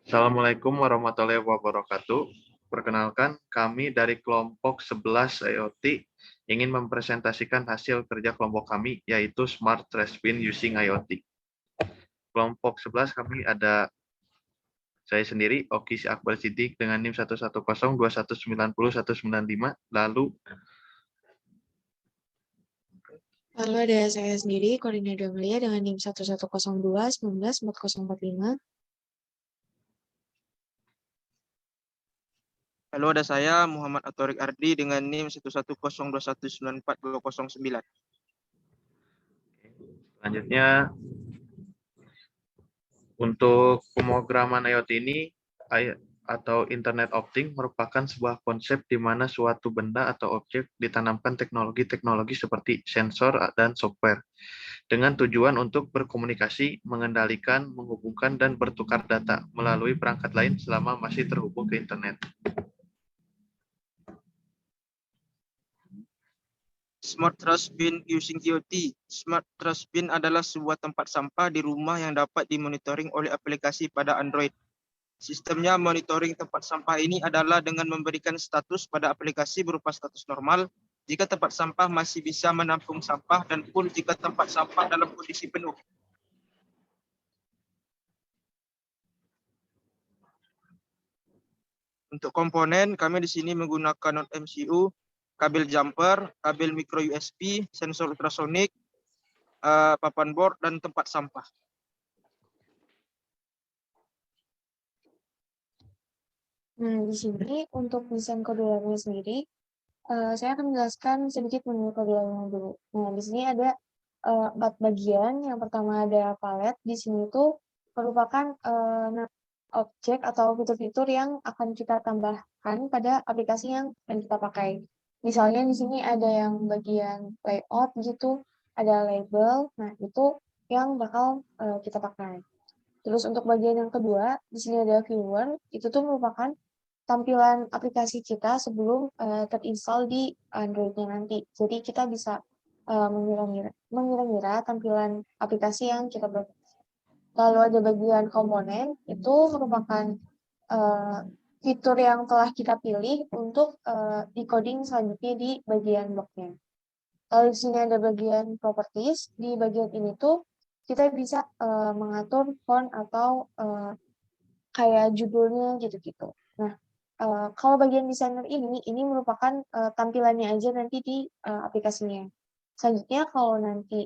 Assalamualaikum warahmatullahi wabarakatuh. Perkenalkan, kami dari kelompok 11 IoT ingin mempresentasikan hasil kerja kelompok kami, yaitu Smart Trash Bin Using IoT. Kelompok 11 kami ada saya sendiri, Oki Akbar Siddiq dengan NIM 1102190 lalu ada saya sendiri, Koordinator Amelia dengan NIM 110219144045. Halo, ada saya Muhammad Atorik Ardi dengan NIM 11021942009. Selanjutnya, untuk pemrograman IoT ini atau Internet of Things merupakan sebuah konsep di mana suatu benda atau objek ditanamkan teknologi-teknologi seperti sensor dan software dengan tujuan untuk berkomunikasi, mengendalikan, menghubungkan, dan bertukar data melalui perangkat lain selama masih terhubung ke internet. Smart Trash Bin Using IoT. Smart Trash Bin adalah sebuah tempat sampah di rumah yang dapat dimonitoring oleh aplikasi pada Android. Sistemnya monitoring tempat sampah ini adalah dengan memberikan status pada aplikasi berupa status normal jika tempat sampah masih bisa menampung sampah dan full jika tempat sampah dalam kondisi penuh. Untuk komponen, kami di sini menggunakan node MCU, kabel jumper, kabel micro USB, sensor ultrasonik, papan board, dan tempat sampah. Nah, di sini untuk desain kode layarnya sendiri, saya akan menjelaskan sedikit mengenai kode layarnya dulu. Nah, di sini ada 4 bagian. Yang pertama ada palet. Di sini itu merupakan objek atau fitur-fitur yang akan kita tambahkan pada aplikasi yang akan kita pakai. Misalnya di sini ada yang bagian layout gitu, ada label. Nah, itu yang bakal kita pakai. Terus untuk bagian yang kedua, di sini ada viewer. Itu tuh merupakan tampilan aplikasi kita sebelum terinstall di Android-nya nanti. Jadi kita bisa mengira-ngira tampilan aplikasi yang kita buat. Lalu ada bagian komponen, itu merupakan fitur yang telah kita pilih untuk decoding selanjutnya di bagian bloknya. Lalu di sini ada bagian properties. Di bagian ini tuh kita bisa mengatur font atau kayak judulnya gitu-gitu. Nah, kalau bagian desainer ini merupakan tampilannya aja nanti di aplikasinya. Selanjutnya kalau nanti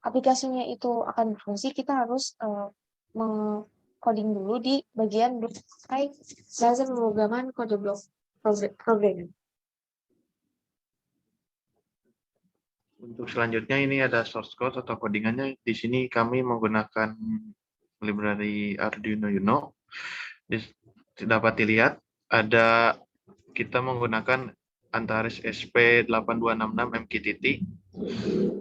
aplikasinya itu akan berfungsi, kita harus coding dulu di bagian dasar pemrograman kode blok program. Untuk selanjutnya ini ada source code atau codingannya. Di sini kami menggunakan library Arduino Uno. Dapat dilihat ada kita menggunakan Antares SP8266 MQTT.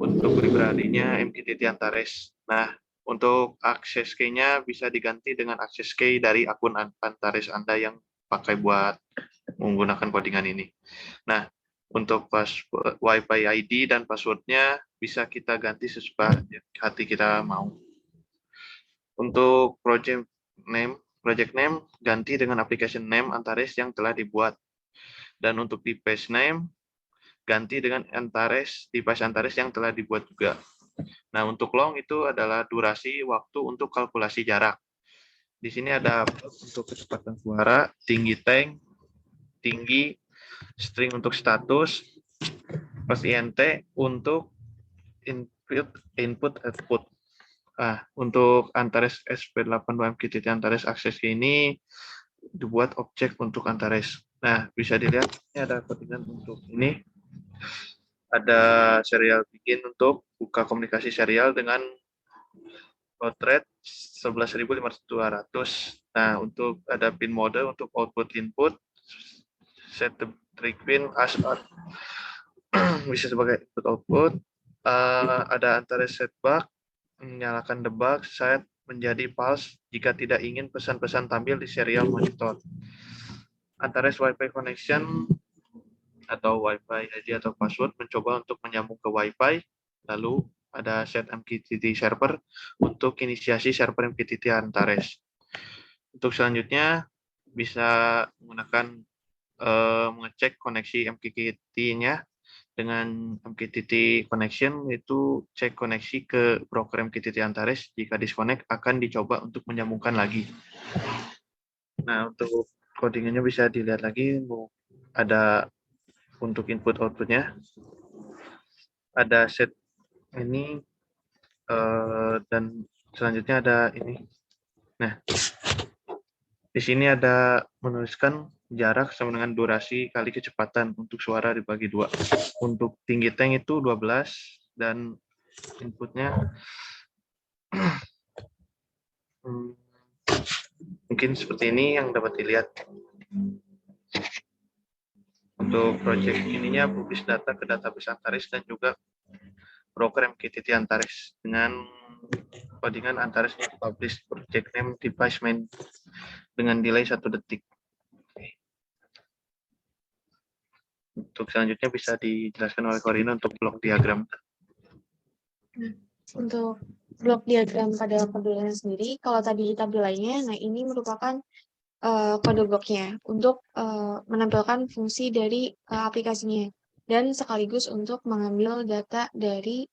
Untuk library-nya MQTT Antares. Nah, untuk akses key-nya bisa diganti dengan akses key dari akun Antares Anda yang pakai buat menggunakan codingan ini. Nah, untuk Wi-Fi ID dan password-nya bisa kita ganti sesuka hati kita mau. Untuk project name ganti dengan application name Antares yang telah dibuat. Dan untuk device name ganti dengan device Antares yang telah dibuat juga. Nah, untuk long itu adalah durasi waktu untuk kalkulasi jarak. Di sini ada untuk kecepatan suara, tinggi tank, tinggi, string untuk status, plus int untuk input output. Nah, untuk Antares SP82 MQTT Antares akses ini dibuat objek untuk Antares. Nah, bisa dilihat ini ada codingan untuk ini. Ada serial bikin untuk buka komunikasi serial dengan baud rate 11.500. Nah, untuk ada pin mode untuk output input, set the trick pin as out bisa sebagai input output. Ada Antares setback, menyalakan debug set menjadi false jika tidak ingin pesan-pesan tampil di serial monitor. Antares Wi-Fi connection atau Wi-Fi ID atau password mencoba untuk menyambung ke Wi-Fi, lalu ada set MQTT server untuk inisiasi server MQTT Antares. Untuk selanjutnya bisa menggunakan mengecek koneksi MQTT-nya dengan MQTT connection, yaitu cek koneksi ke broker MQTT Antares. Jika disconnect akan dicoba untuk menyambungkan lagi. Nah, untuk codingannya bisa dilihat lagi, ada untuk input outputnya, ada set ini, dan selanjutnya ada ini. Nah, di sini ada menuliskan jarak sama dengan durasi kali kecepatan untuk suara dibagi 2. Untuk tinggi tank itu 12 dan inputnya mungkin seperti ini yang dapat dilihat. Untuk project ininya publish data ke database Antares dan juga broker MQTT Antares dengan codingan Antares publish project name device main dengan delay 1 detik. Untuk selanjutnya bisa dijelaskan oleh Corina untuk blok diagram. Untuk blok diagram pada kodenya sendiri, kalau tadi di tampilannya, nah ini merupakan kode bloknya untuk menampilkan fungsi dari aplikasinya dan sekaligus untuk mengambil data dari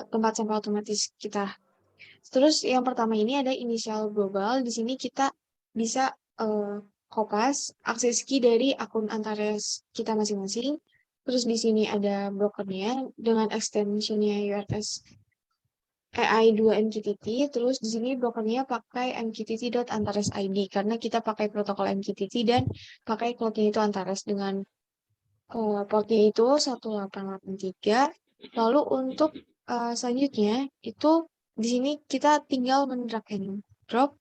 tempat sampah otomatis kita. Terus yang pertama ini ada inisial global. Di sini kita bisa kopas akses key dari akun Antares kita masing-masing. Terus di sini ada brokernya dengan extensionnya URS AI2 MQTT. Terus di sini brokernya pakai MQTT.AntaresID karena kita pakai protokol MQTT dan pakai cloudnya itu Antares dengan portnya itu 1883. Lalu untuk selanjutnya itu di sini kita tinggal mendrag and drop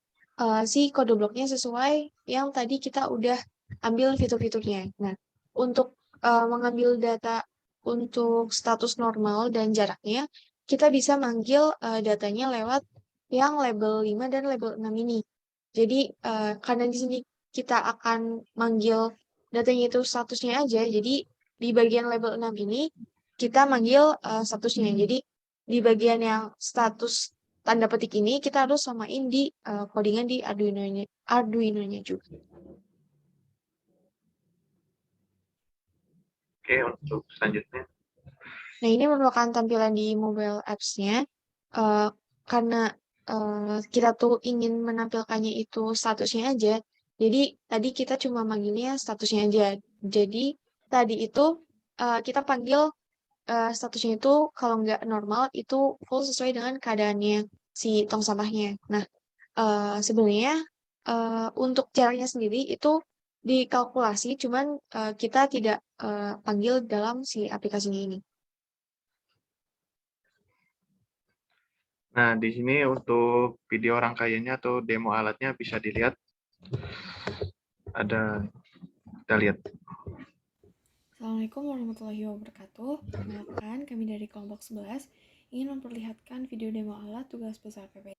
si kode bloknya sesuai yang tadi kita udah ambil fitur-fiturnya. Nah, untuk mengambil data untuk status normal dan jaraknya, kita bisa manggil datanya lewat yang label 5 dan label 6 ini. Jadi, karena di sini kita akan manggil datanya itu statusnya aja, jadi di bagian label 6 ini kita manggil statusnya. Jadi di bagian yang status tanda petik ini kita harus samain di codingan di Arduino-nya juga. Oke, untuk selanjutnya. Nah, ini merupakan tampilan di mobile apps-nya. Karena kita tuh ingin menampilkannya itu statusnya aja. Jadi tadi kita cuma manggilnya statusnya aja. Jadi tadi itu kita panggil statusnya itu kalau nggak normal itu full sesuai dengan keadaannya si tong sampahnya. Nah, sebenarnya untuk jaraknya sendiri itu dikalkulasi, cuman kita tidak panggil dalam si aplikasinya ini. Nah, di sini untuk video rangkaiannya atau demo alatnya bisa dilihat. Kita lihat. Assalamualaikum warahmatullahi wabarakatuh. Perkenalkan, kami dari kelompok 11 ingin memperlihatkan video demo alat tugas besar PPI.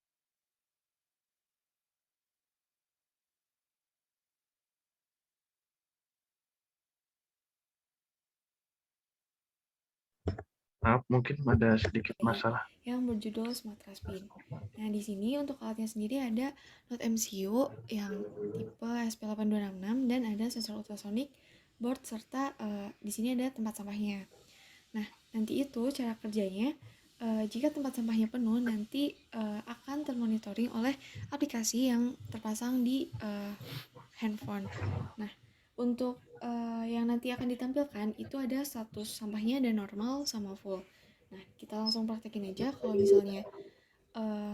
Maaf, mungkin ada sedikit masalah. Yang berjudul Smart Trustbin. Nah, di sini untuk alatnya sendiri ada Node MCU yang tipe SP8266 dan ada sensor ultrasonic, board, serta di sini ada tempat sampahnya. Nah, nanti itu cara kerjanya, jika tempat sampahnya penuh, nanti akan termonitoring oleh aplikasi yang terpasang di handphone. Nah, untuk yang nanti akan ditampilkan itu ada status sampahnya ada normal sama full. Nah, kita langsung praktekin aja. Kalau misalnya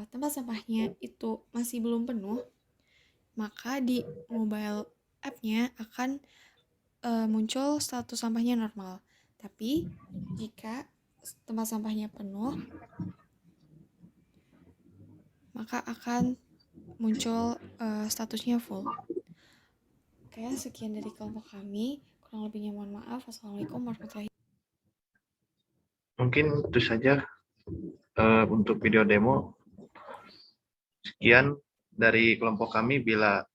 tempat sampahnya itu masih belum penuh, maka di mobile app-nya akan muncul status sampahnya normal. Tapi jika tempat sampahnya penuh, maka akan muncul statusnya full. Oke, sekian dari kelompok kami. Kurang lebihnya mohon maaf. Wassalamualaikum warahmatullahi wabarakatuh. Mungkin itu saja untuk video demo. Sekian dari kelompok kami.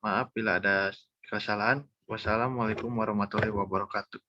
Maaf bila ada kesalahan. Wassalamualaikum warahmatullahi wabarakatuh.